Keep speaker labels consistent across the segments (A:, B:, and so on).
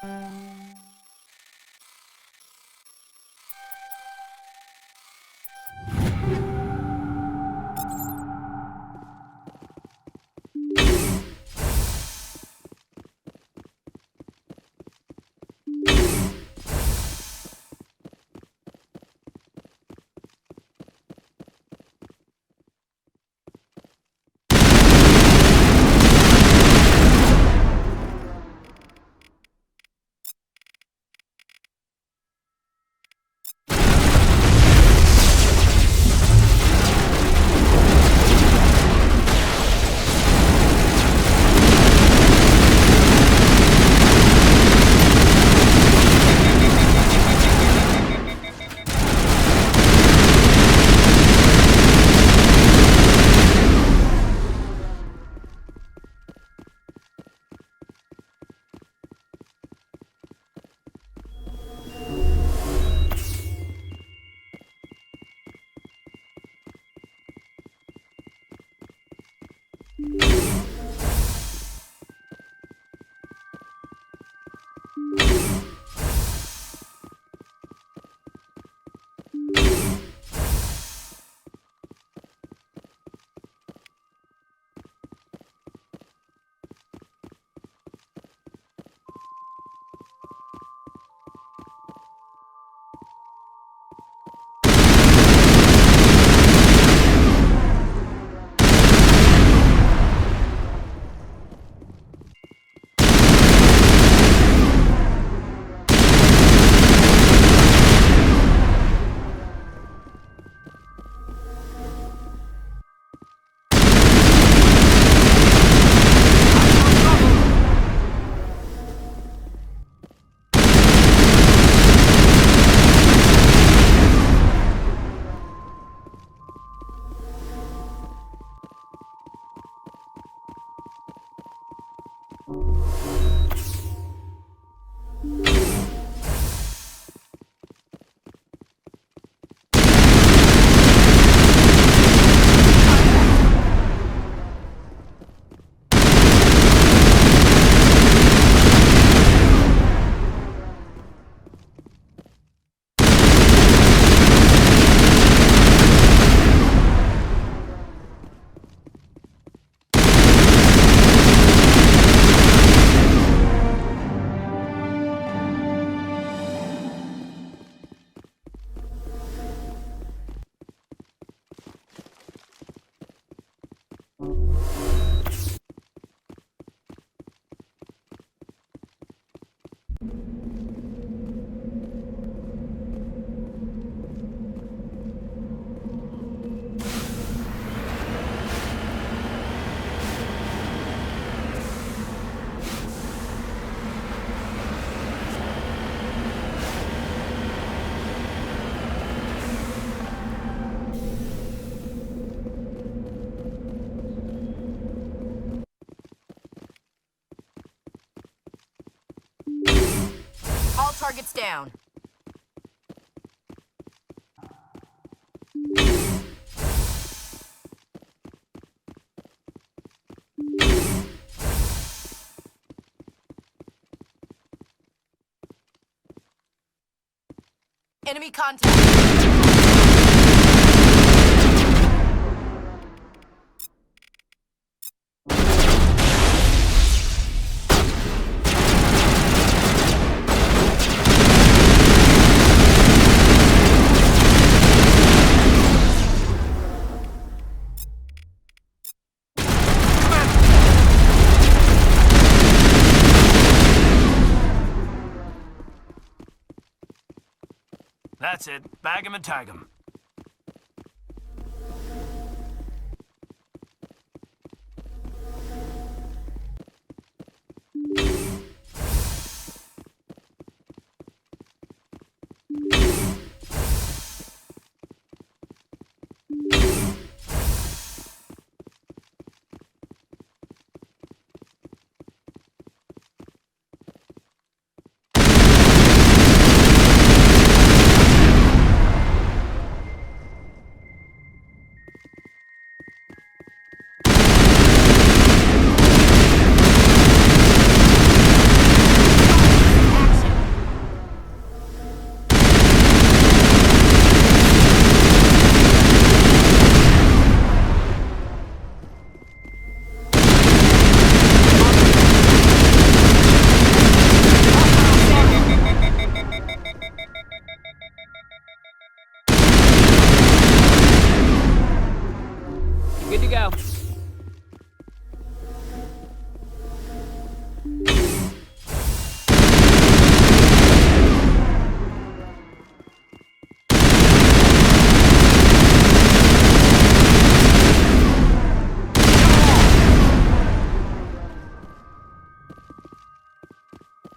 A: All targets down. Enemy contact.
B: That's it. Bag 'em and tag 'em.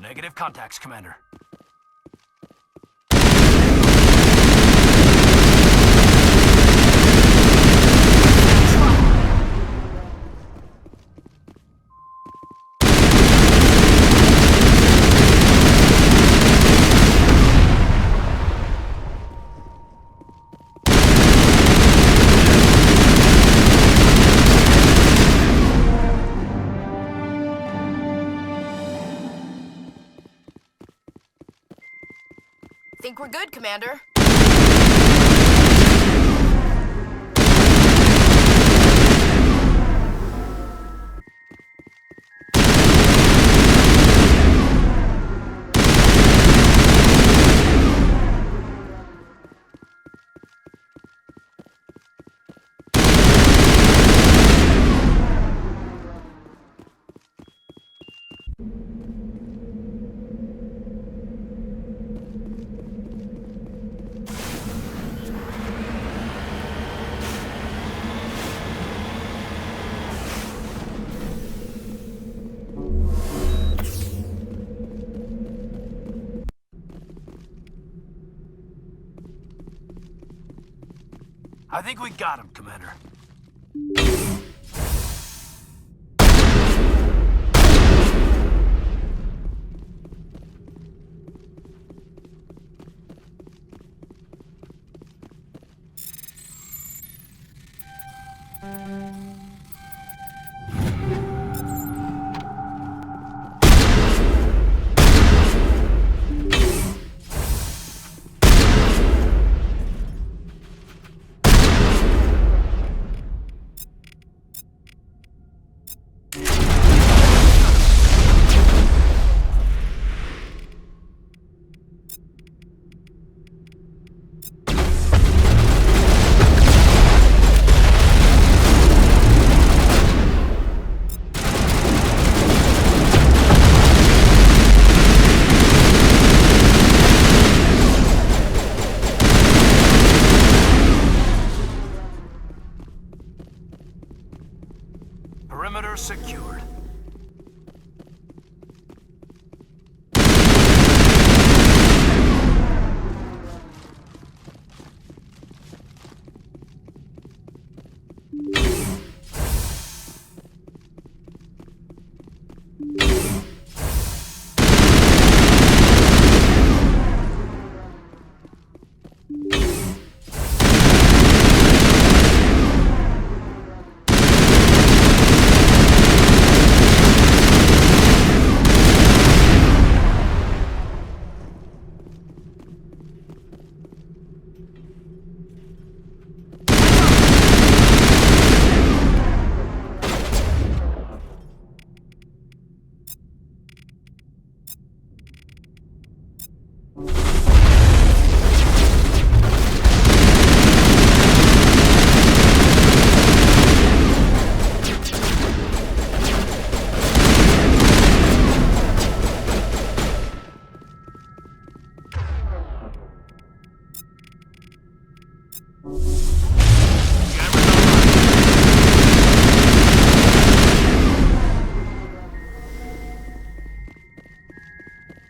B: Negative contacts, Commander.
A: Think we're good, Commander.
B: I think we got him, Commander. Perimeter secured.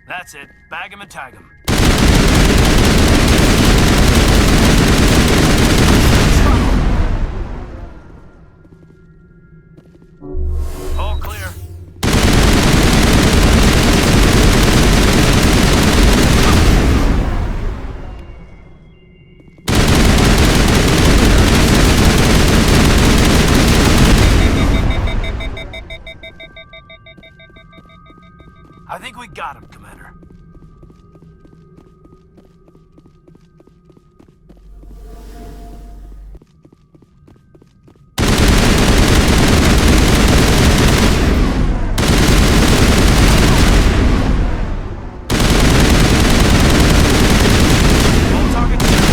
B: That's it. Bag him and tag him. All clear. I think we got him, Commander. All targets down.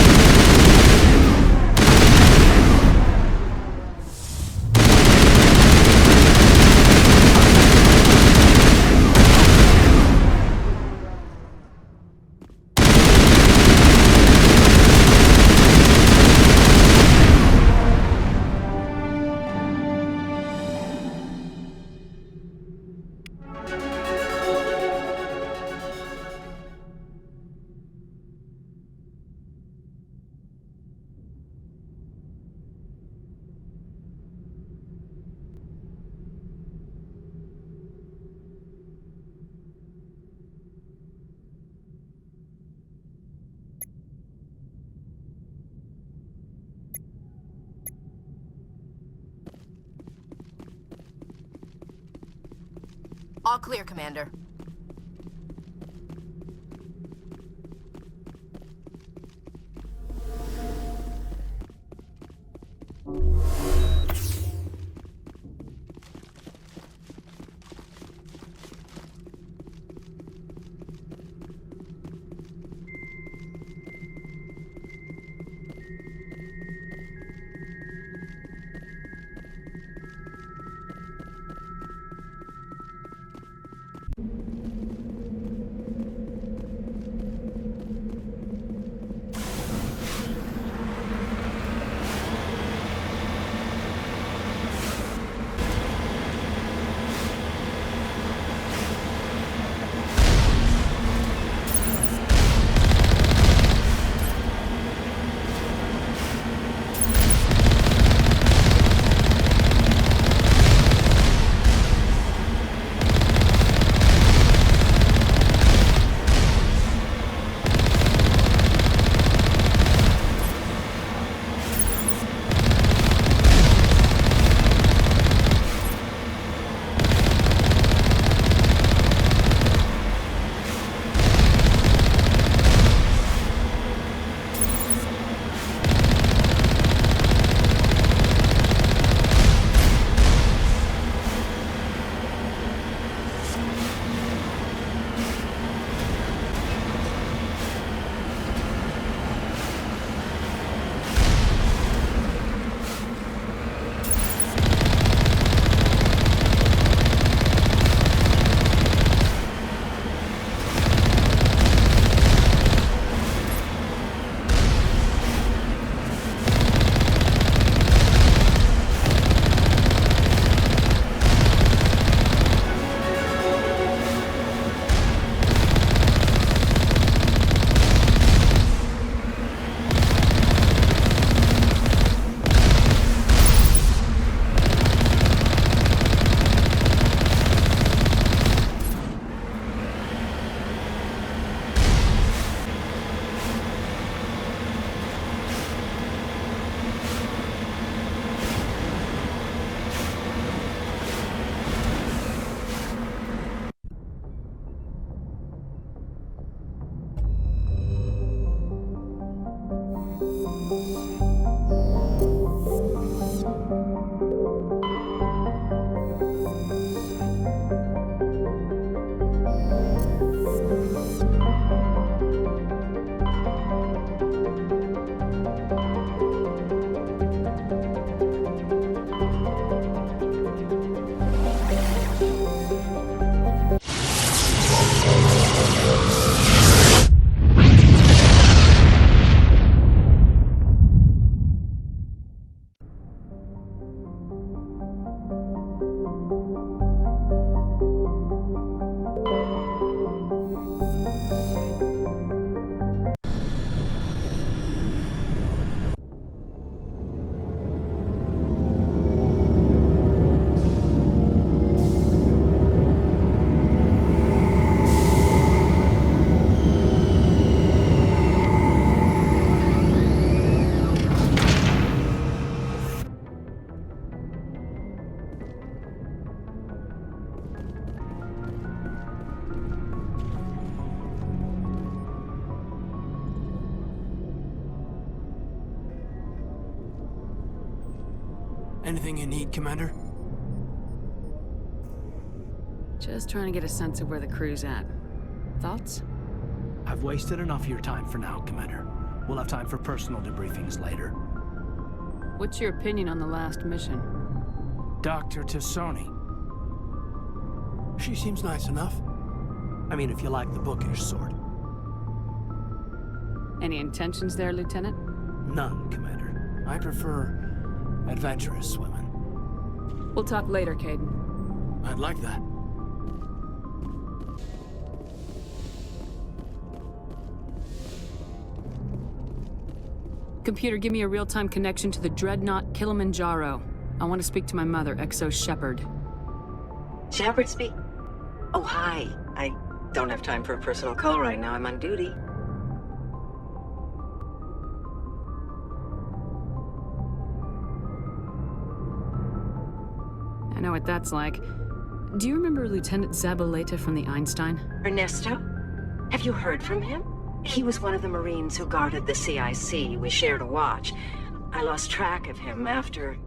A: All clear, Commander.
B: Anything you need, Commander?
C: Just trying to get a sense of where the crew's at. Thoughts?
B: I've wasted enough of your time for now, Commander. We'll have time for personal debriefings later.
C: What's your opinion on the last mission?
B: Dr. Tassoni. She seems nice enough. I mean, if you like the bookish sort.
C: Any intentions there, Lieutenant?
B: None, Commander. I prefer adventurous women.
C: We'll talk later, Caden.
B: I'd like that.
C: Computer, give me a real-time connection to the Dreadnought Kilimanjaro. I want to speak to my mother, XO Shepard.
D: Shepard speak? Oh, hi. I don't have time for a personal call right now. I'm on duty.
C: I know what that's like. Do you remember Lieutenant Zabaleta from the Einstein?
D: Ernesto? Have you heard from him? He was one of the Marines who guarded the CIC. We shared a watch. I lost track of him after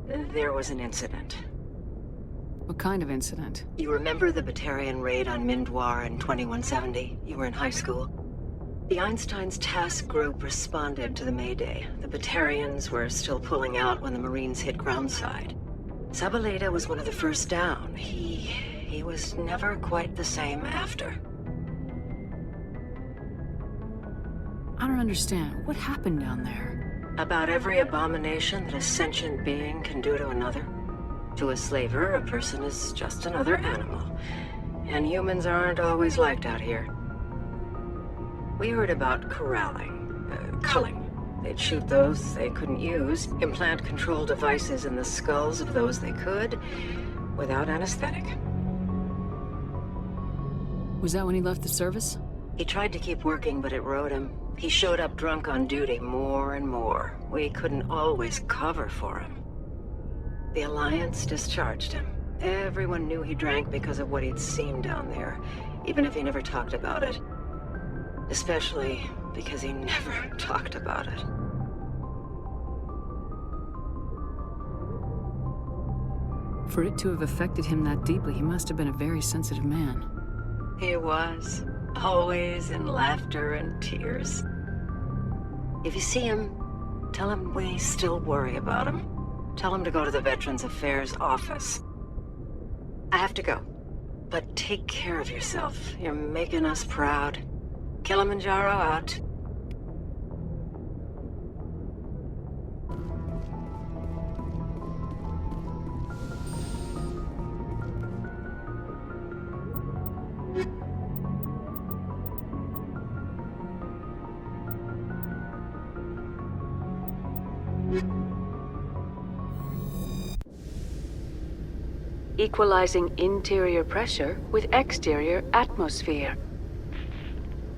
D: there was an incident.
C: What kind of incident?
D: You remember the Batarian raid on Mindwar in 2170? You were in high school. The Einstein's task group responded to the Mayday. The Batarians were still pulling out when the Marines hit groundside. Zabaleta was one of the first down. He was never quite the same after.
C: I don't understand. What happened down there?
D: About every abomination that a sentient being can do to another. To a slaver, a person is just another animal. And humans aren't always liked out here. We heard about corralling, culling. They'd shoot those they couldn't use, implant control devices in the skulls of those they could, without anesthetic.
C: Was that when he left the service?
D: He tried to keep working, but it rode him. He showed up drunk on duty more and more. We couldn't always cover for him. The Alliance discharged him. Everyone knew he drank because of what he'd seen down there, even if he never talked about it. Especially because he never talked about it.
C: For it to have affected him that deeply, he must have been a very sensitive man.
D: He was. Always in laughter and tears. If you see him, tell him we still worry about him. Tell him to go to the Veterans Affairs office. I have to go. But take care of yourself. You're making us proud. Kilimanjaro out.
E: Equalizing interior pressure with exterior atmosphere.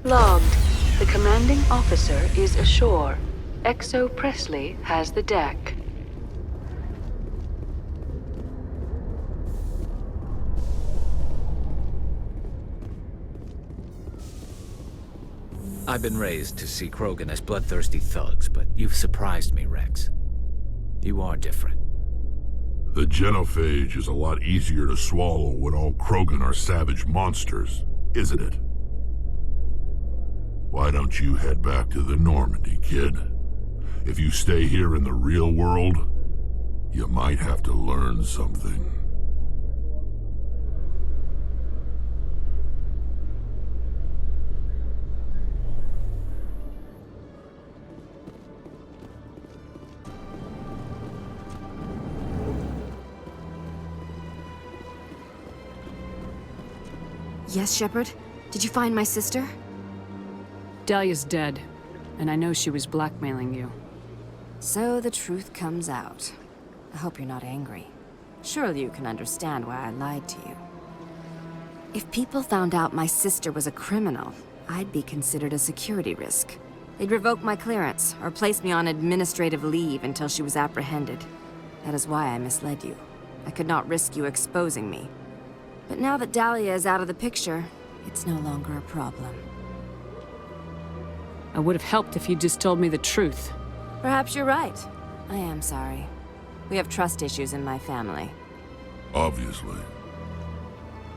E: Logged. The commanding officer is ashore. Exo Presley has the deck.
F: I've been raised to see Krogan as bloodthirsty thugs, but you've surprised me, Rex. You are different.
G: The genophage is a lot easier to swallow when all Krogan are savage monsters, isn't it? Why don't you head back to the Normandy, kid? If you stay here in the real world, you might have to learn something.
H: Yes, Shepard? Did you find my sister?
C: Dahlia's dead, and I know she was blackmailing you.
H: So the truth comes out. I hope you're not angry. Surely you can understand why I lied to you. If people found out my sister was a criminal, I'd be considered a security risk. They'd revoke my clearance, or place me on administrative leave until she was apprehended. That is why I misled you. I could not risk you exposing me. But now that Dahlia is out of the picture, it's no longer a problem.
C: I would have helped if you just told me the truth.
H: Perhaps you're right. I am sorry. We have trust issues in my family.
G: Obviously.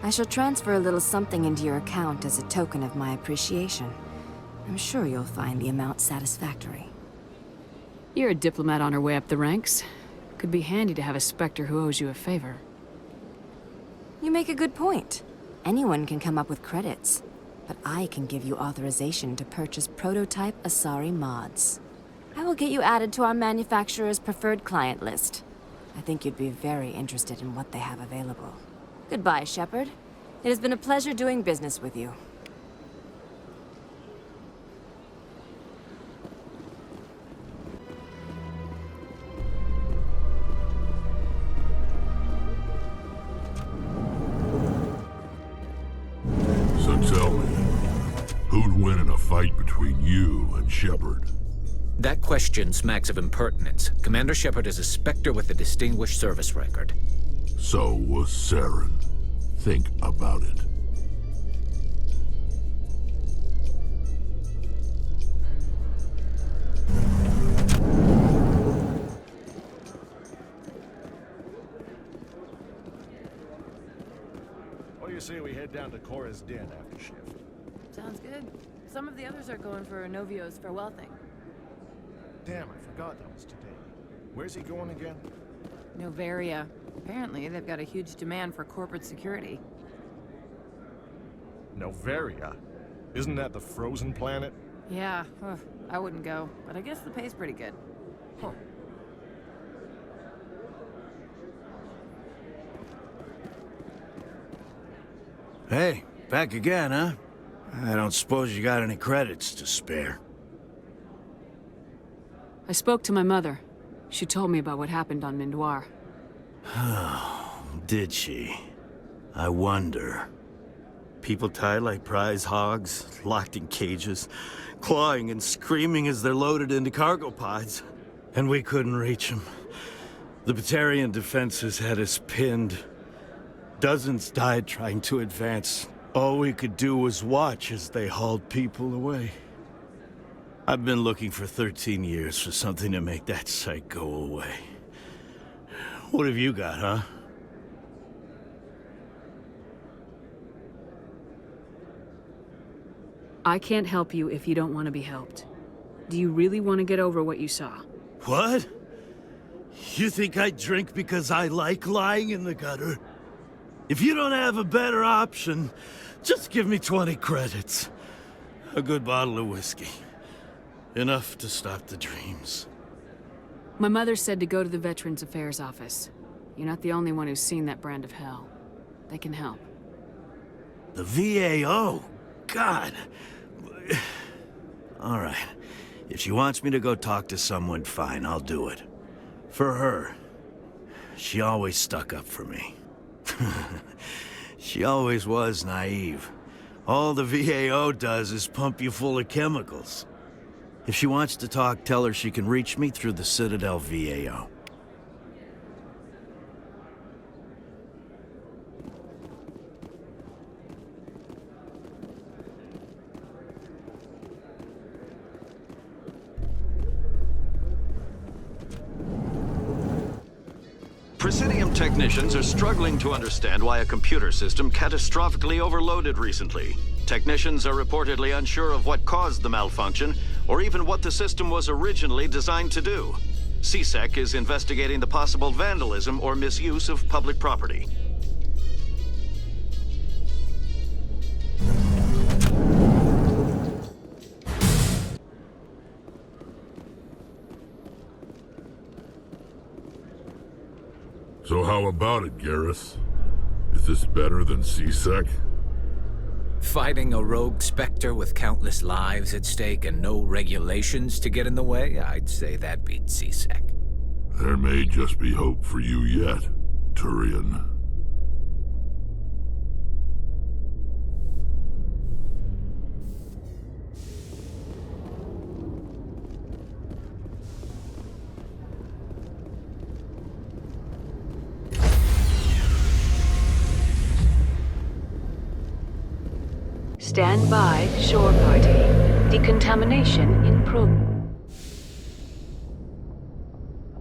H: I shall transfer a little something into your account as a token of my appreciation. I'm sure you'll find the amount satisfactory.
C: You're a diplomat on her way up the ranks. Could be handy to have a Spectre who owes you a favor.
H: You make a good point. Anyone can come up with credits, but I can give you authorization to purchase prototype Asari mods. I will get you added to our manufacturer's preferred client list. I think you'd be very interested in what they have available. Goodbye, Shepard. It has been a pleasure doing business with you.
G: Tell me, who'd win in a fight between you and Shepard?
F: That question smacks of impertinence. Commander Shepard is a Spectre with a distinguished service record.
G: So was Saren. Think about it.
I: What do you say we head down to Cora's den after shift?
J: Sounds good. Some of the others are going for Novio's farewell thing.
I: Damn, I forgot that was today. Where's he going again?
J: Novaria. Apparently, they've got a huge demand for corporate security.
I: Novaria? Isn't that the frozen planet?
J: Yeah, I wouldn't go, but I guess the pay's pretty good.
I: Huh.
K: Hey, back again, huh? I don't suppose you got any credits to spare.
C: I spoke to my mother. She told me about what happened on Mindoir.
K: Oh, did she? I wonder. People tied like prize hogs, locked in cages, clawing and screaming as they're loaded into cargo pods. And we couldn't reach them. The Batarian defenses had us pinned. Dozens died trying to advance. All we could do was watch as they hauled people away. I've been looking for 13 years for something to make that sight go away. What have you got, huh?
C: I can't help you if you don't want to be helped. Do you really want to get over what you saw?
K: What? You think I drink because I like lying in the gutter? If you don't have a better option, just give me 20 credits. A good bottle of whiskey. Enough to stop the dreams.
C: My mother said to go to the Veterans Affairs office. You're not the only one who's seen that brand of hell. They can help.
K: The VAO? God. All right. If she wants me to go talk to someone, fine, I'll do it. For her. She always stuck up for me. She always was naive. All the VAO does is pump you full of chemicals. If she wants to talk, tell her she can reach me through the Citadel VAO.
L: Presidium technicians are struggling to understand why a computer system catastrophically overloaded recently. Technicians are reportedly unsure of what caused the malfunction, or even what the system was originally designed to do. CSEC is investigating the possible vandalism or misuse of public property.
G: So how about it, Garrus? Is this better than CSEC?
F: Fighting a rogue specter with countless lives at stake and no regulations to get in the way? I'd say that beats CSEC.
G: There may just be hope for you yet, Turian.
E: Stand by, shore party. Decontamination in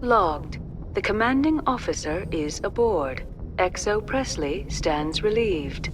E: Logged. The commanding officer is aboard. XO Presley stands relieved.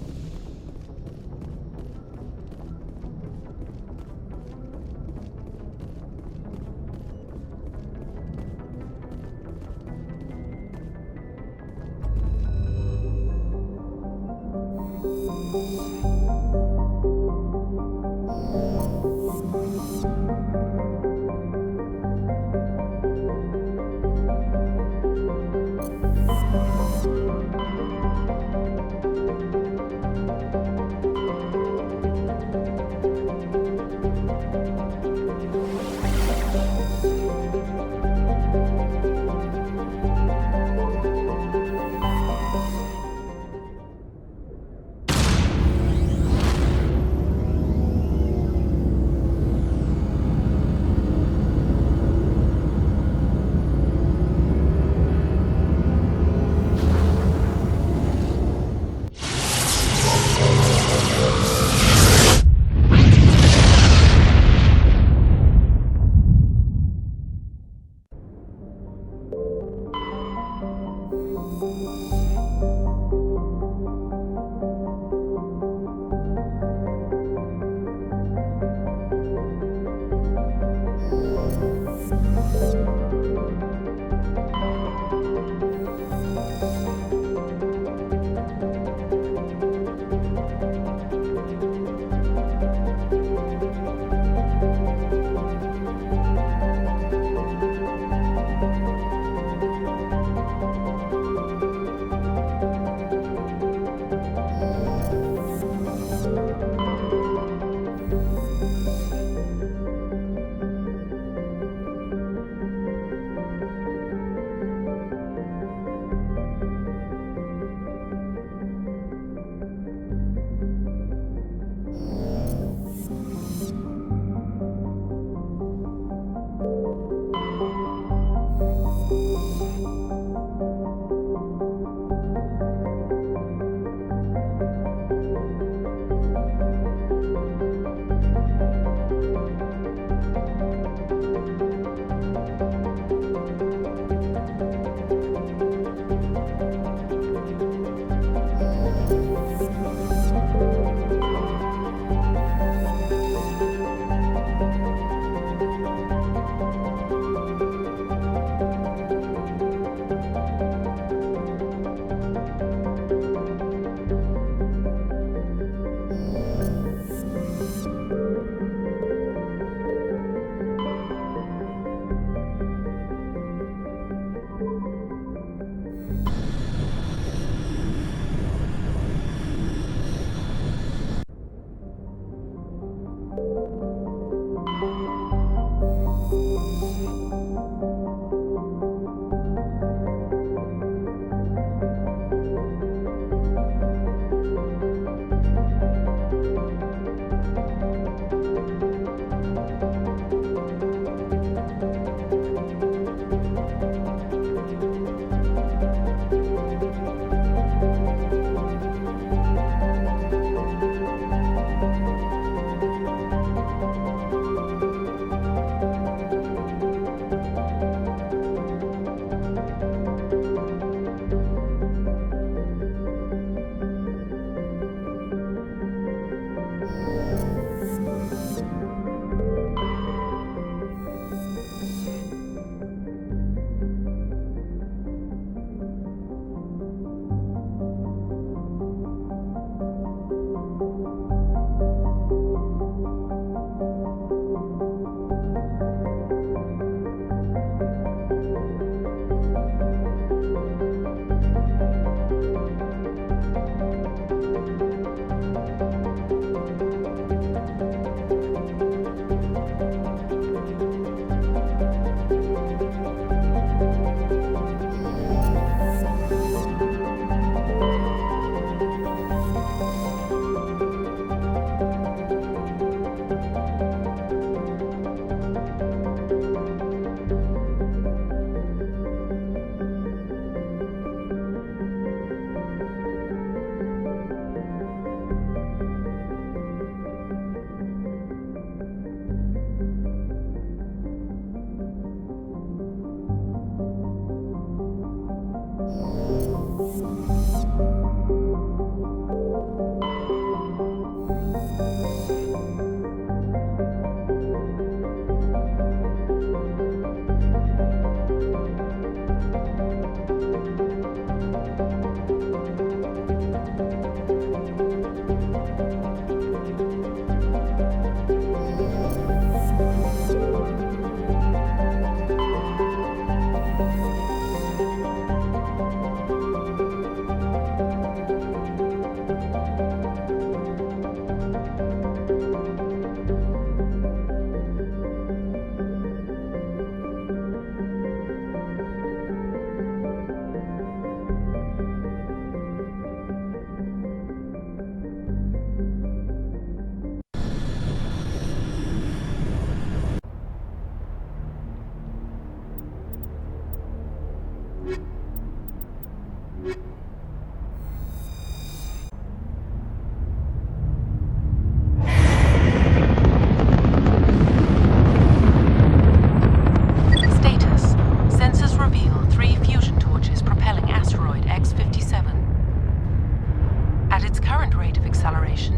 M: rate of acceleration,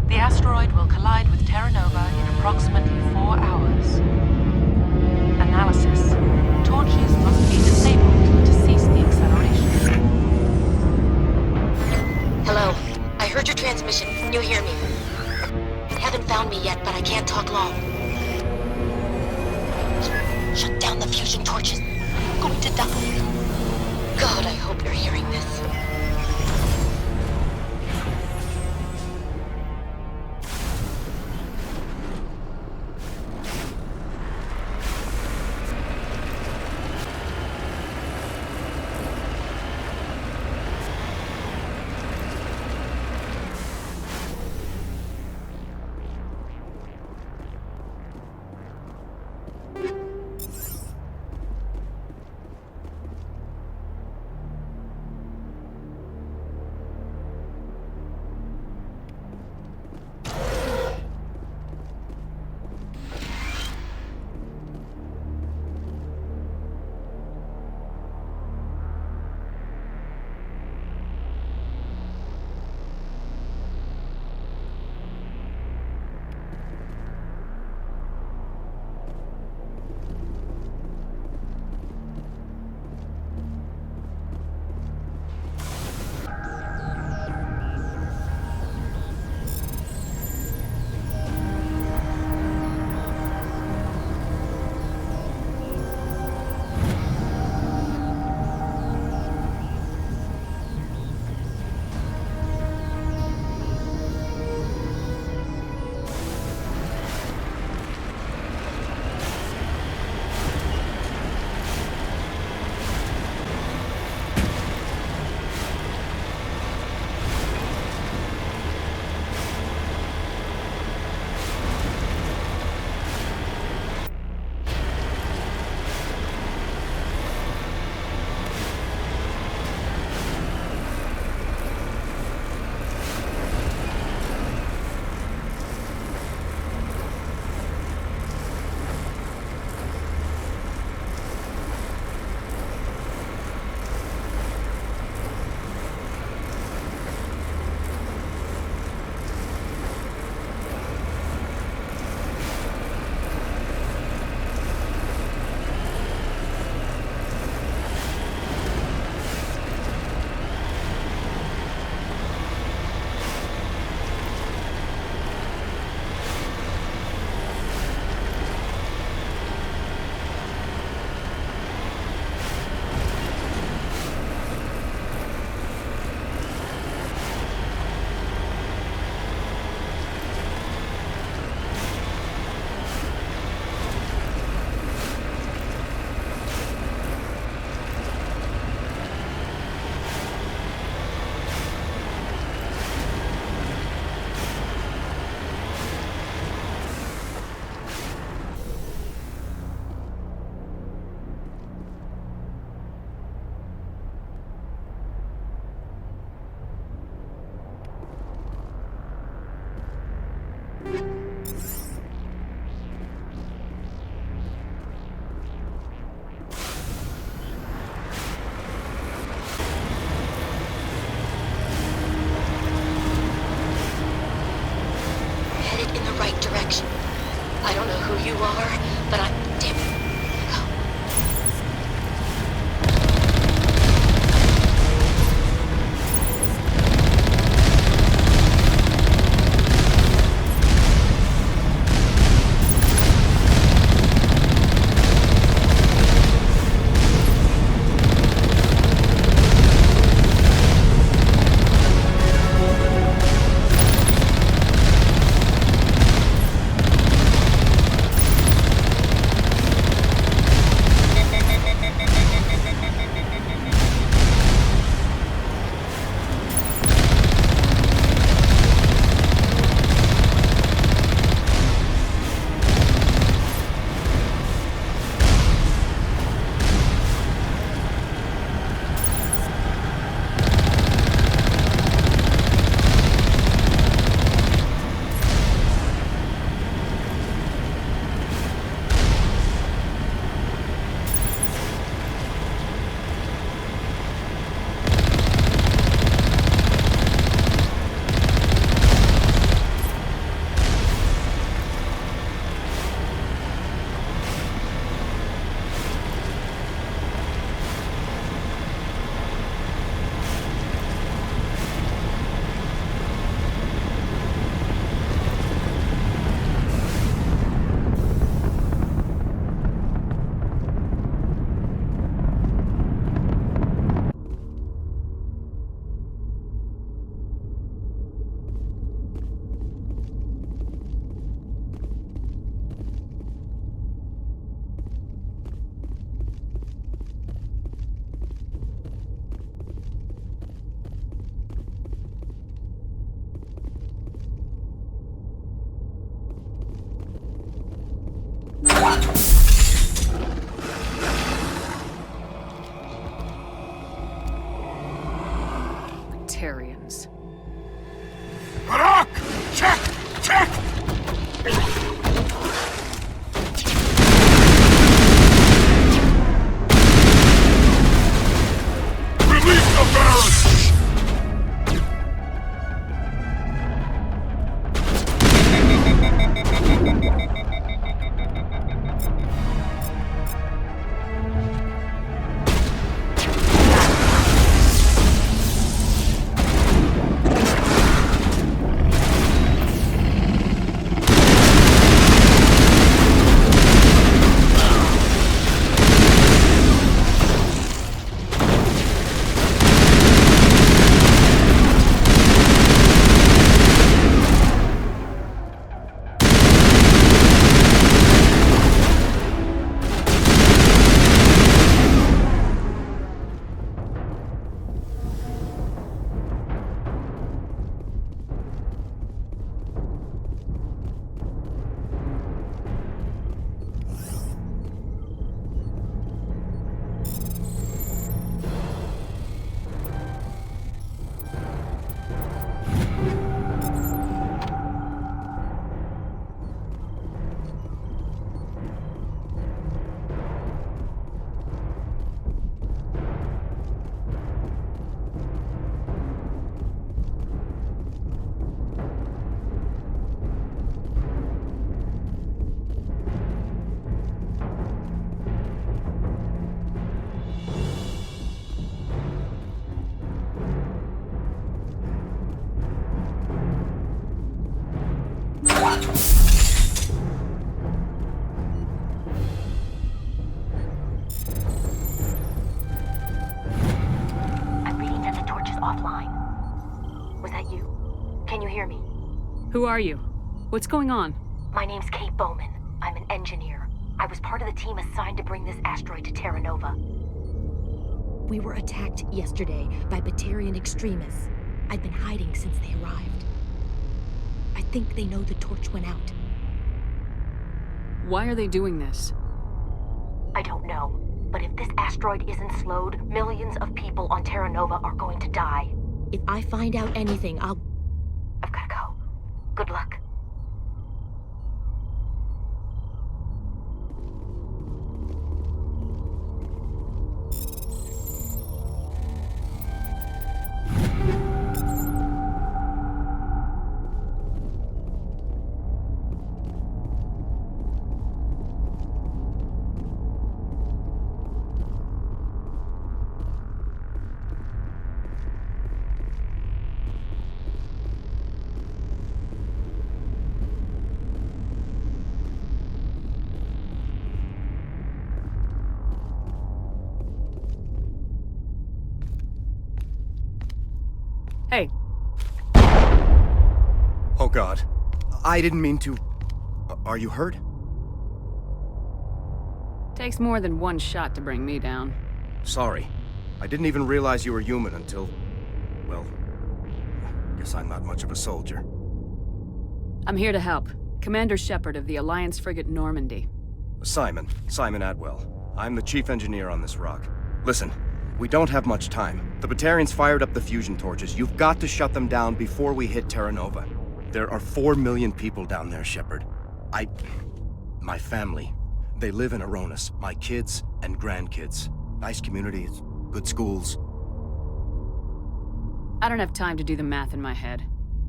M: the asteroid will collide with Terra Nova in approximately 4 hours. Analysis. Torches must be disabled to cease the acceleration.
N: Hello. I heard your transmission. Can you hear me? Haven't found me yet, but I can't talk long. Shut down the fusion torches. I'm going to die. God, I hope you're hearing this. I don't know who you are, but I'm damn.
G: Check! Check! Release the Baron!
C: Who are you? What's going on?
N: My name's Kate Bowman. I'm an engineer. I was part of the team assigned to bring this asteroid to Terra Nova.
O: We were attacked yesterday by Batarian extremists. I've been hiding since they arrived. I think they know the torch went out.
C: Why are they doing this?
N: I don't know. But if this asteroid isn't slowed, millions of people on Terra Nova are going to die.
O: If I find out anything, I've
N: gotta go. Good luck.
C: Hey.
P: Oh God. I didn't mean to... Are you hurt?
C: Takes more than one shot to bring me down.
P: Sorry. I didn't even realize you were human until... Well... Guess I'm not much of a soldier.
C: I'm here to help. Commander Shepard of the Alliance frigate Normandy.
P: Simon Atwell. I'm the chief engineer on this rock. Listen. We don't have much time. The Batarians fired up the fusion torches. You've got to shut them down before we hit Terra Nova. There are 4 million people down there, Shepard. My family. They live in Uranus. My kids and grandkids. Nice communities, good schools.
C: I don't have time to do the math in my head.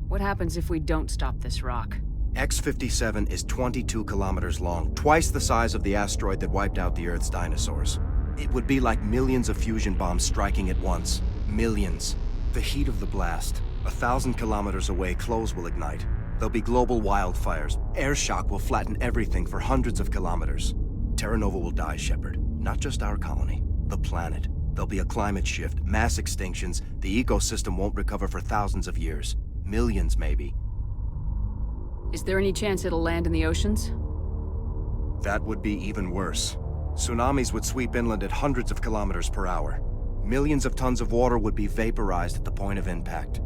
C: What happens if we don't stop this rock?
P: X57 is 22 kilometers long, twice the size of the asteroid that wiped out the Earth's dinosaurs. It would be like millions of fusion bombs striking at once. Millions. The heat of the blast. 1,000 kilometers away, clothes will ignite. There'll be global wildfires. Air shock will flatten everything for hundreds of kilometers. Terra Nova will die, Shepard. Not just our colony. The planet. There'll be a climate shift, mass extinctions. The ecosystem won't recover for thousands of years. Millions, maybe.
C: Is there any chance it'll land in the oceans?
P: That would be even worse. Tsunamis would sweep inland at hundreds of kilometers per hour. Millions of tons of water would be vaporized at the point of impact.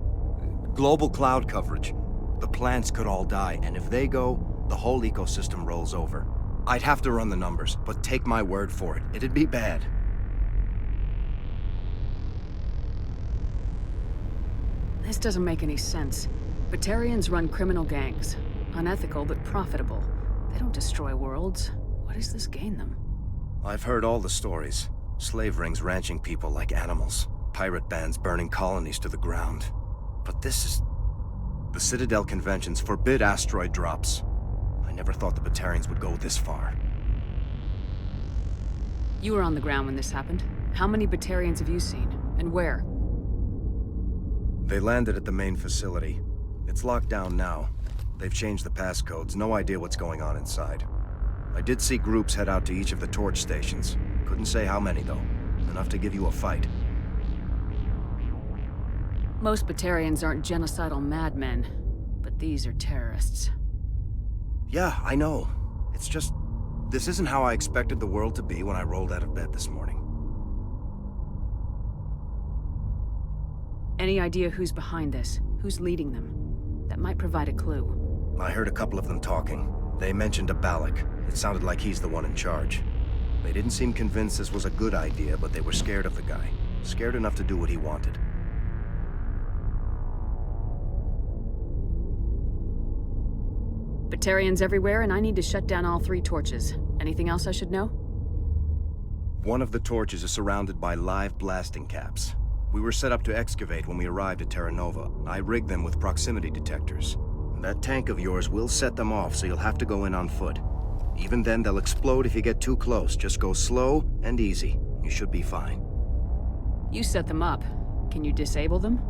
P: Global cloud coverage. The plants could all die, and if they go, the whole ecosystem rolls over. I'd have to run the numbers, but take my word for it, it'd be bad.
C: This doesn't make any sense. Batarians run criminal gangs. Unethical, but profitable. They don't destroy worlds. What does this gain them?
P: I've heard all the stories. Slave rings ranching people like animals. Pirate bands burning colonies to the ground. But this is... The Citadel conventions forbid asteroid drops. I never thought the Batarians would go this far.
C: You were on the ground when this happened. How many Batarians have you seen? And where?
P: They landed at the main facility. It's locked down now. They've changed the passcodes. No idea what's going on inside. I did see groups head out to each of the torch stations. Couldn't say how many, though. Enough to give you a fight.
C: Most Batarians aren't genocidal madmen, but these are terrorists.
P: Yeah, I know. It's just... This isn't how I expected the world to be when I rolled out of bed this morning.
C: Any idea who's behind this? Who's leading them? That might provide a clue.
P: I heard a couple of them talking. They mentioned a Balak. It sounded like he's the one in charge. They didn't seem convinced this was a good idea, but they were scared of the guy. Scared enough to do what he wanted.
C: Batarians everywhere, and I need to shut down all 3 torches. Anything else I should know?
P: One of the torches is surrounded by live blasting caps. We were set up to excavate when we arrived at Terra Nova. I rigged them with proximity detectors. That tank of yours will set them off, so you'll have to go in on foot. Even then, they'll explode if you get too close. Just go slow and easy. You should be fine.
C: You set them up. Can you disable them?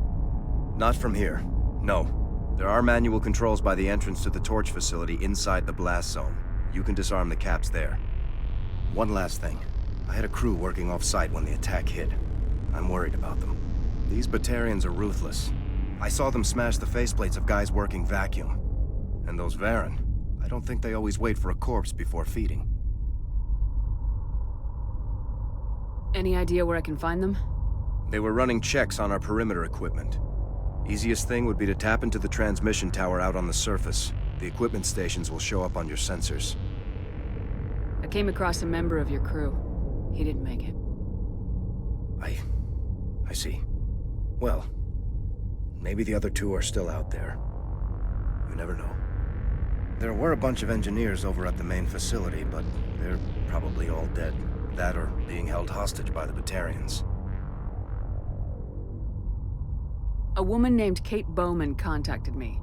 P: Not from here. No. There are manual controls by the entrance to the torch facility inside the blast zone. You can disarm the caps there. One last thing. I had a crew working off-site when the attack hit. I'm worried about them. These Batarians are ruthless. I saw them smash the faceplates of guys working vacuum. And those Varen, I don't think they always wait for a corpse before feeding.
C: Any idea where I can find them?
P: They were running checks on our perimeter equipment. Easiest thing would be to tap into the transmission tower out on the surface. The equipment stations will show up on your sensors.
C: I came across a member of your crew. He didn't make it.
P: I see. Well, maybe the other 2 are still out there. You never know. There were a bunch of engineers over at the main facility, but they're probably all dead. That or being held hostage by the Batarians.
C: A woman named Kate Bowman contacted me.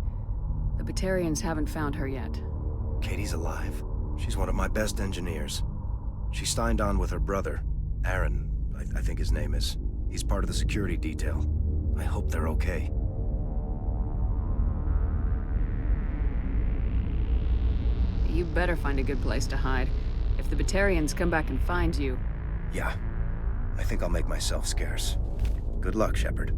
C: The Batarians haven't found her yet.
P: Katie's alive. She's one of my best engineers. She signed on with her brother, Aaron, I think his name is. He's part of the security detail. I hope they're okay.
C: You better find a good place to hide. If the Batarians come back and find you...
P: Yeah. I think I'll make myself scarce. Good luck, Shepard.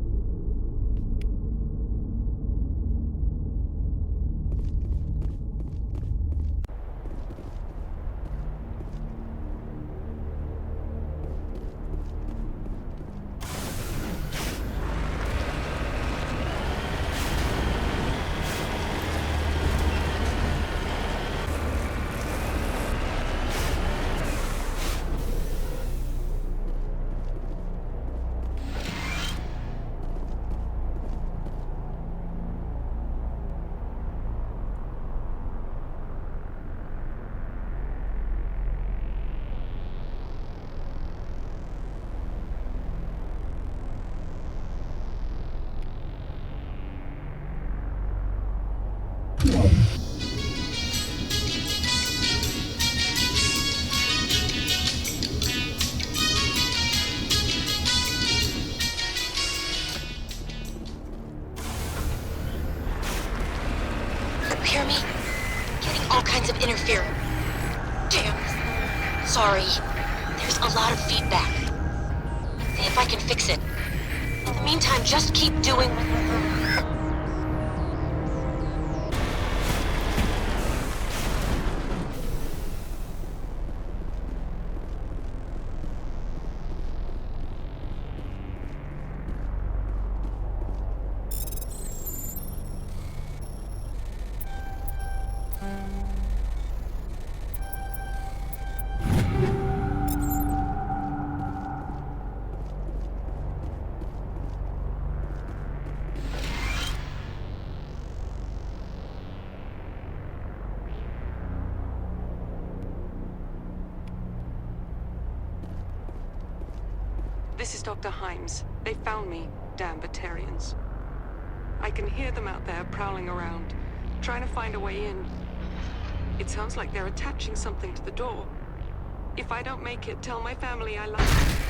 N: Hear me? Getting all kinds of interference. Damn. Sorry. There's a lot of feedback. See if I can fix it. In the meantime, just keep doing...
Q: This is Dr. Himes. They found me, damn Batarians. I can hear them out there prowling around, trying to find a way in. It sounds like they're attaching something to the door. If I don't make it, tell my family I love them.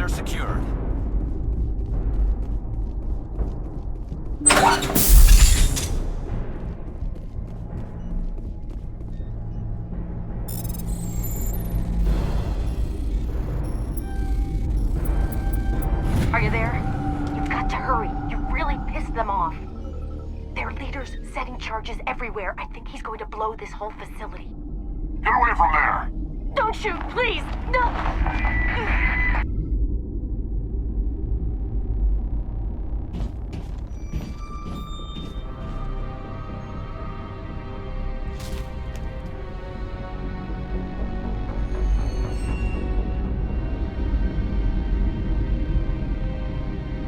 F: are secured.
N: Are you there? You've got to hurry. You really pissed them off. Their leader's setting charges everywhere. I think he's going to blow this whole facility.
R: Get away from there!
N: Don't shoot, please! No!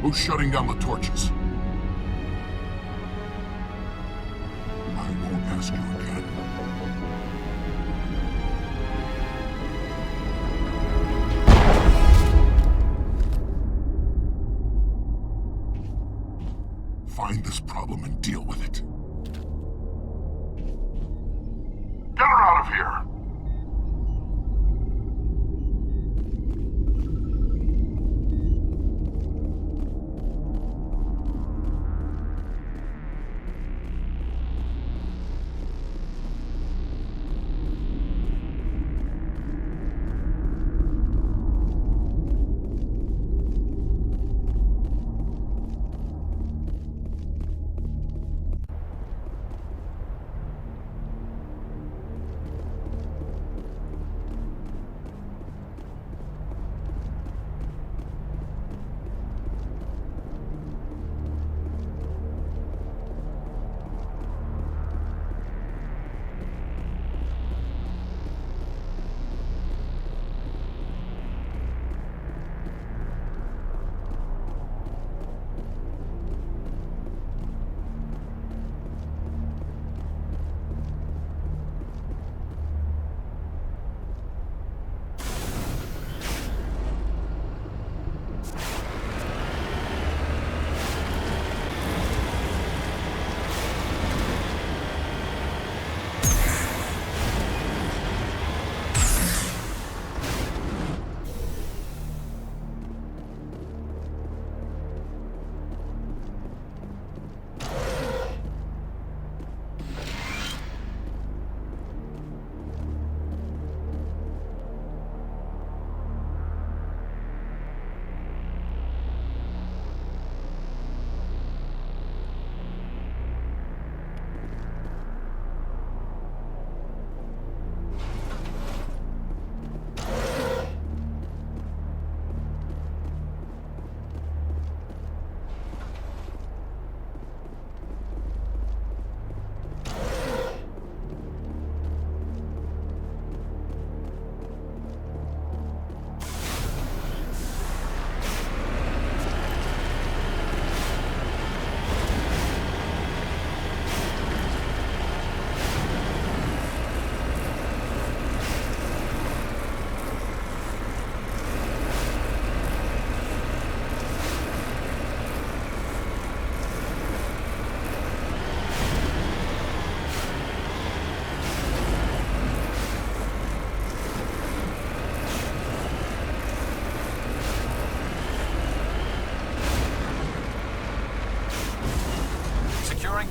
R: Who's shutting down the torches? I won't ask you again. Find this problem and deal with it. Get her out of here!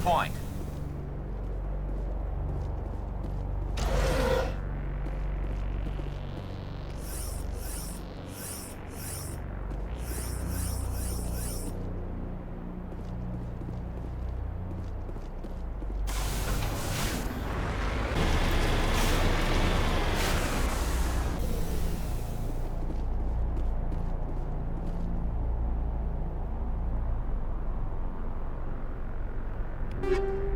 F: Point.
N: you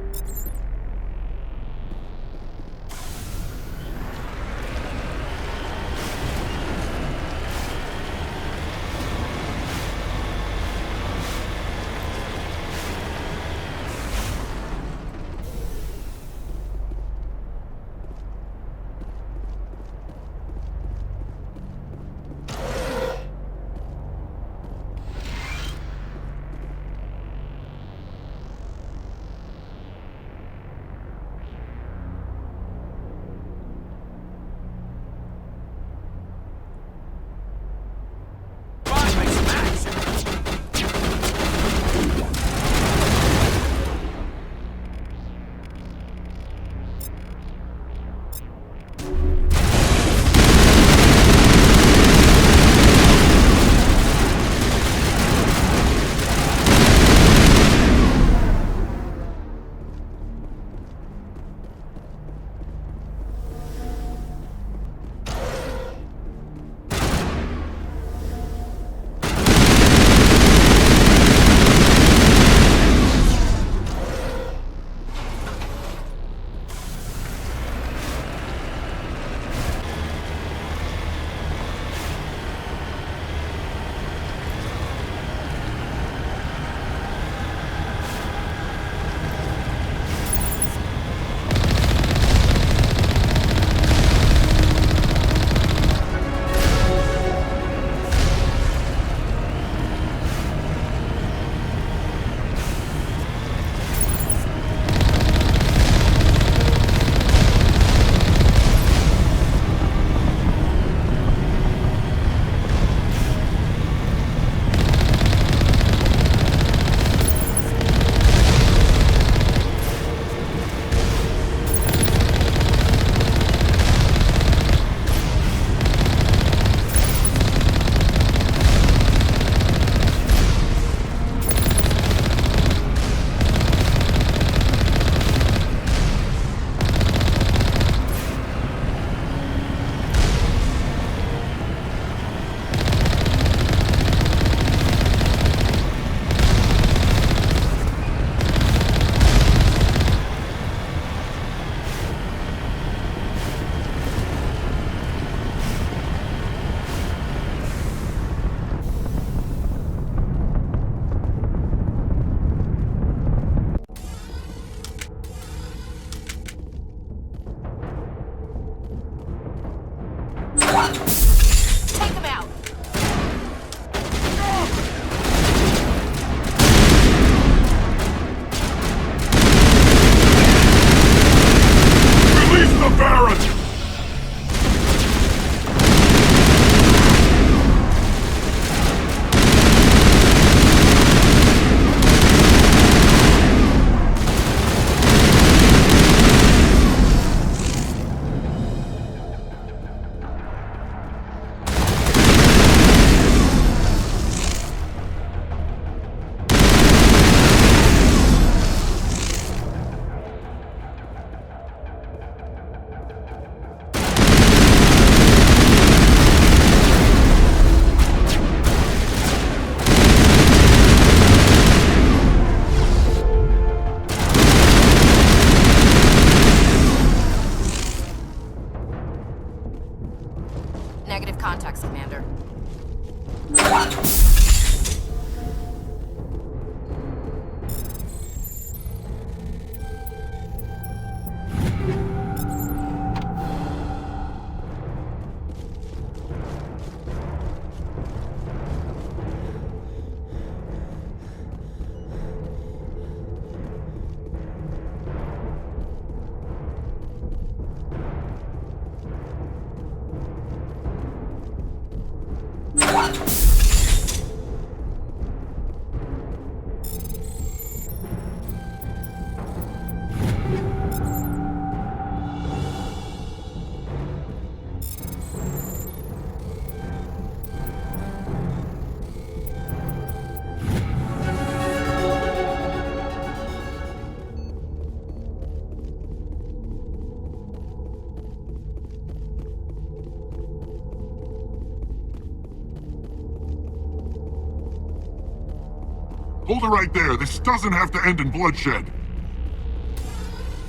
G: Hold it right there. This doesn't have to end in bloodshed.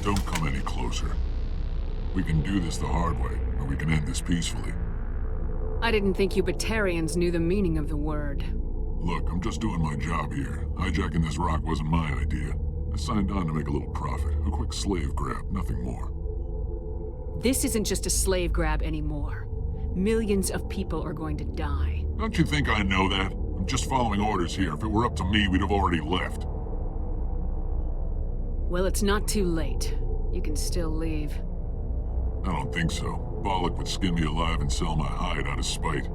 G: Don't come any closer. We can do this the hard way, or we can end this peacefully.
C: I didn't think you Batarians knew the meaning of the word.
G: Look, I'm just doing my job here. Hijacking this rock wasn't my idea. I signed on to make a little profit. A quick slave grab, nothing more.
C: This isn't just a slave grab anymore. Millions of people are going to die.
G: Don't you think I know that? I'm just following orders here. If it were up to me, we'd have already left.
C: Well, it's not too late. You can still leave.
G: I don't think so. Bollock would skin me alive and sell my hide out of spite.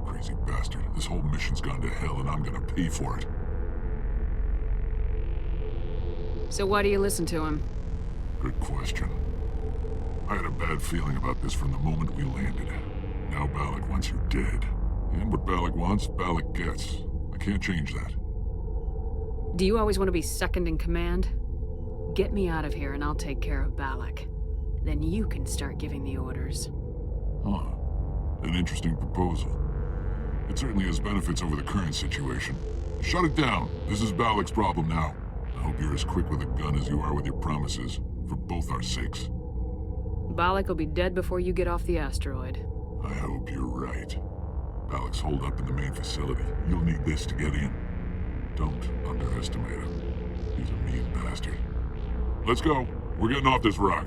G: Crazy bastard. This whole mission's gone to hell and I'm gonna pay for it.
C: So why do you listen to him?
G: Good question. I had a bad feeling about this from the moment we landed. Now Bollock wants you dead. And what Bollock wants, Bollock gets. I can't change that.
C: Do you always want to be second in command? Get me out of here and I'll take care of Bollock. Then you can start giving the orders.
G: Huh. An interesting proposal. It certainly has benefits over the current situation. Shut it down. This is Bollock's problem now. I hope you're as quick with a gun as you are with your promises, for both our sakes.
C: Bollock will be dead before you get off the asteroid.
G: I hope you're right. Bollock's holed up in the main facility. You'll need this to get in. Don't underestimate him. He's a mean bastard. Let's go. We're getting off this rock.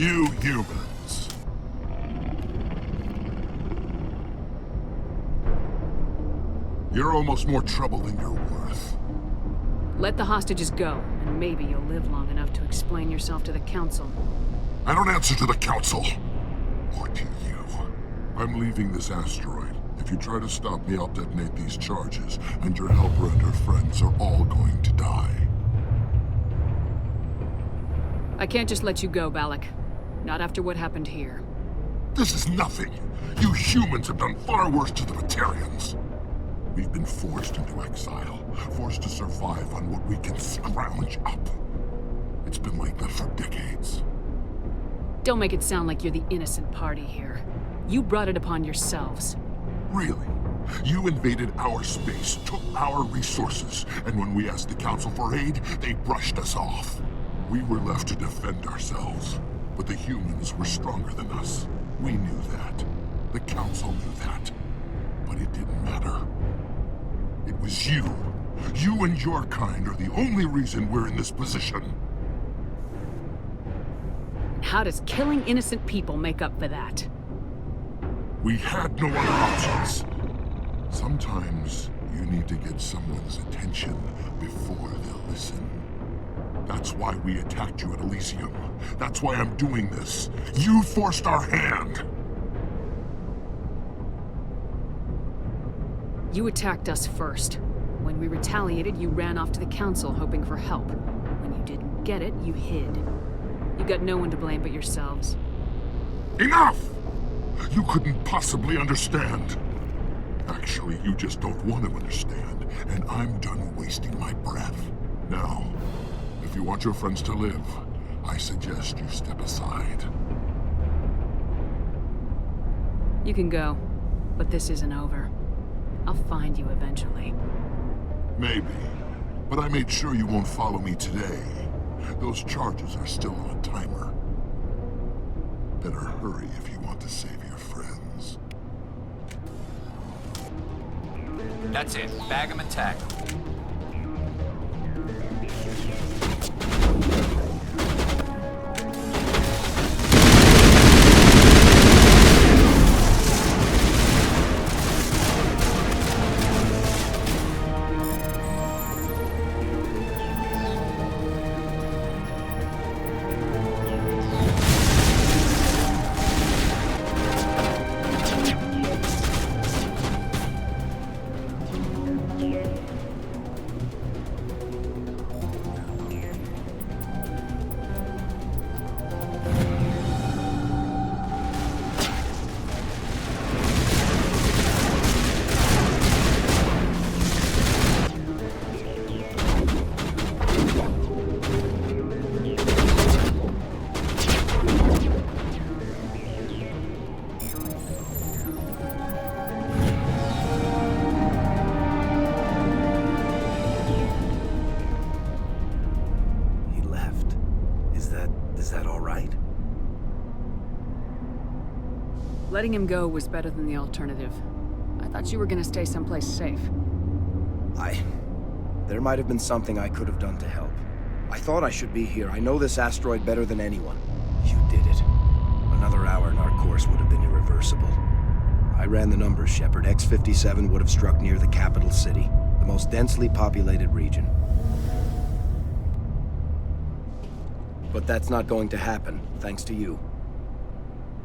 G: You humans. You're almost more trouble than you're worth.
C: Let the hostages go, and maybe you'll live long enough to explain yourself to the Council.
G: I don't answer to the Council. Or to you. I'm leaving this asteroid. If you try to stop me, I'll detonate these charges, and your helper and her friends are all going to die.
C: I can't just let you go, Balak. Not after what happened here.
G: This is nothing. You humans have done far worse to the Batarians. We've been forced into exile, forced to survive on what we can scrounge up. It's been like that for decades.
C: Don't make it sound like you're the innocent party here. You brought it upon yourselves.
G: Really? You invaded our space, took our resources, and when we asked the Council for aid, they brushed us off. We were left to defend ourselves, but the humans were stronger than us. We knew that. The Council knew that. But it didn't matter. It was you. You and your kind are the only reason we're in this position.
C: How does killing innocent people make up for that?
G: We had no other options. Sometimes you need to get someone's attention before they'll listen. That's why we attacked you at Elysium. That's why I'm doing this. You forced our hand.
C: You attacked us first. When we retaliated, you ran off to the Council hoping for help. When you didn't get it, you hid. You got no one to blame but yourselves.
G: Enough! You couldn't possibly understand. Actually, you just don't want to understand, and I'm done wasting my breath. Now, if you want your friends to live, I suggest you step aside.
C: You can go, but this isn't over. I'll find you eventually.
G: Maybe, but I made sure you won't follow me today. Those charges are still on a timer. Better hurry if you want to save your friends.
F: That's it. Bag 'em and tag 'em. Letting him go was better than the alternative. I thought you were gonna stay someplace safe.
P: There might have been something I could have done to help. I thought I should be here. I know this asteroid better than anyone. You did it. Another hour and our course would have been irreversible. I ran the numbers, Shepard. X57 would have struck near the capital city, the most densely populated region. But that's not going to happen, thanks to you.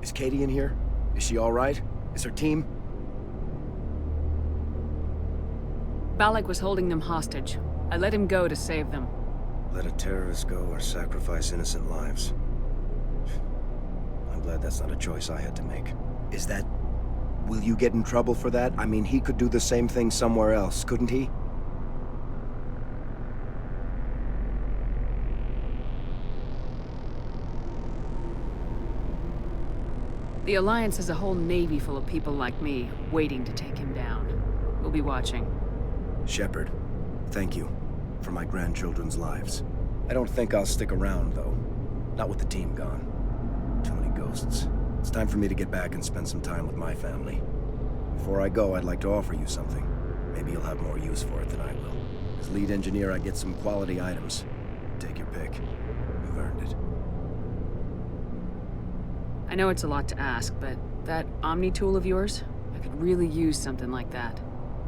P: Is Katie in here? Is she all right? Is her team?
C: Balak was holding them hostage. I let him go to save them.
P: Let a terrorist go or sacrifice innocent lives. I'm glad that's not a choice I had to make. Is that... Will you get in trouble for that? I mean, he could do the same thing somewhere else, couldn't he?
C: The Alliance has a whole navy full of people like me, waiting to take him down. We'll be watching.
P: Shepard, thank you for my grandchildren's lives. I don't think I'll stick around, though. Not with the team gone. Too many ghosts. It's time for me to get back and spend some time with my family. Before I go, I'd like to offer you something. Maybe you'll have more use for it than I will. As lead engineer, I get some quality items. Take your pick. You've earned it.
C: I know it's a lot to ask, but that Omni tool of yours, I could really use something like that.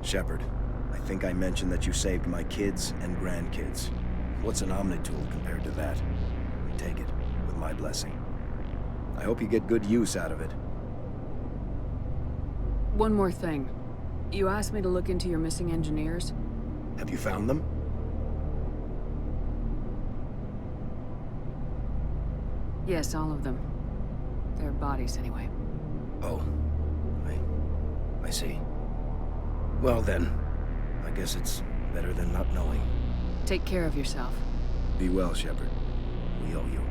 P: Shepard, I think I mentioned that you saved my kids and grandkids. What's an Omni tool compared to that? Take it, with my blessing. I hope you get good use out of it.
C: One more thing. You asked me to look into your missing engineers.
P: Have you found them?
C: Yes, all of them. Their bodies, anyway.
P: Oh. I see. Well then, I guess it's better than not knowing.
C: Take care of yourself.
P: Be well, Shepard. We owe you.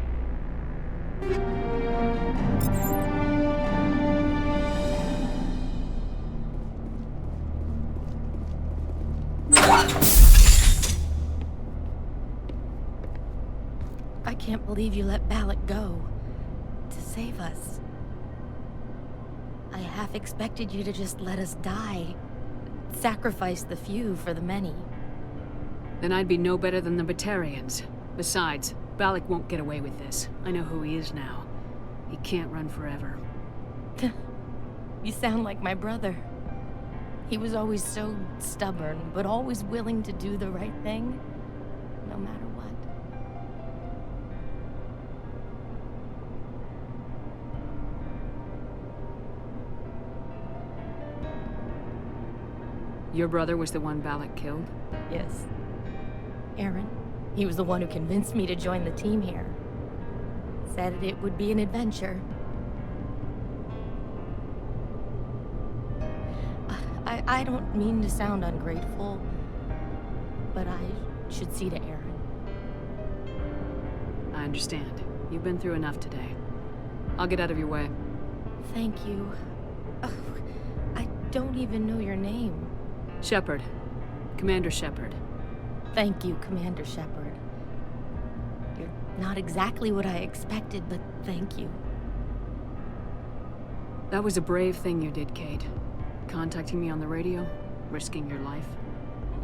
O: I can't believe you let Balak go. To save us. I half expected you to just let us die. Sacrifice the few for the many.
C: Then I'd be no better than the Batarians. Besides, Balak won't get away with this. I know who he is now. He can't run forever.
O: You sound like my brother. He was always so stubborn, but always willing to do the right thing, no matter what.
C: Your brother was the one Balak killed?
O: Yes. Aaron. He was the one who convinced me to join the team here. Said it would be an adventure. I don't mean to sound ungrateful, but I should see to Aaron.
C: I understand. You've been through enough today. I'll get out of your way.
O: Thank you. Oh, I don't even know your name.
C: Shepard. Commander Shepard.
O: Thank you, Commander Shepard. You're not exactly what I expected, but thank you.
C: That was a brave thing you did, Kate. Contacting me on the radio, risking your life.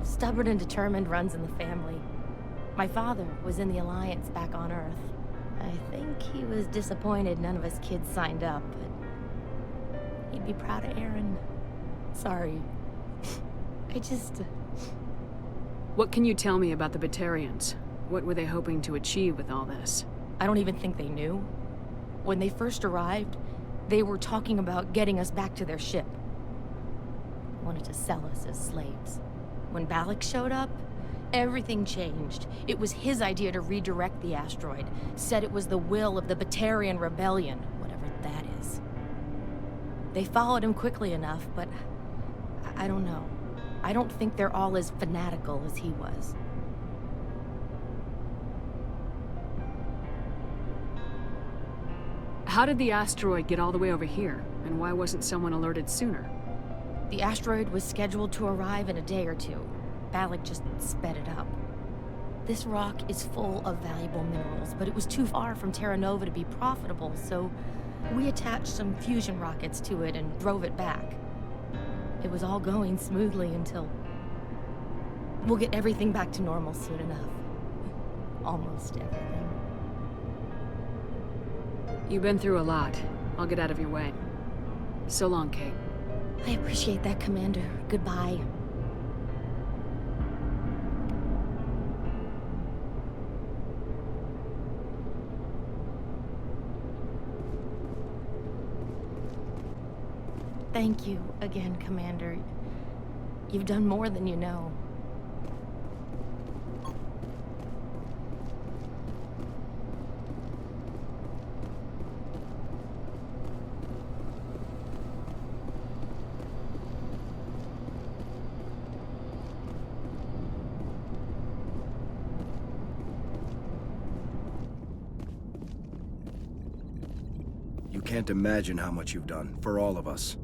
O: Stubborn and determined runs in the family. My father was in the Alliance back on Earth. I think he was disappointed none of us kids signed up, but he'd be proud of Aaron. Sorry. I just...
C: What can you tell me about the Batarians? What were they hoping to achieve with all this?
O: I don't even think they knew. When they first arrived, they were talking about getting us back to their ship. Wanted to sell us as slaves. When Balak showed up, everything changed. It was his idea to redirect the asteroid. Said it was the will of the Batarian Rebellion, whatever that is. They followed him quickly enough, but I don't know. I don't think they're all as fanatical as he was.
C: How did the asteroid get all the way over here? And why wasn't someone alerted sooner?
O: The asteroid was scheduled to arrive in a day or two. Balak just sped it up. This rock is full of valuable minerals, but it was too far from Terra Nova to be profitable, so we attached some fusion rockets to it and drove it back. It was all going smoothly until... We'll get everything back to normal soon enough. Almost everything.
C: You've been through a lot. I'll get out of your way. So long, Kate.
O: I appreciate that, Commander. Goodbye. Thank you again, Commander. You've done more than you know.
P: You can't imagine how much you've done, for all of us.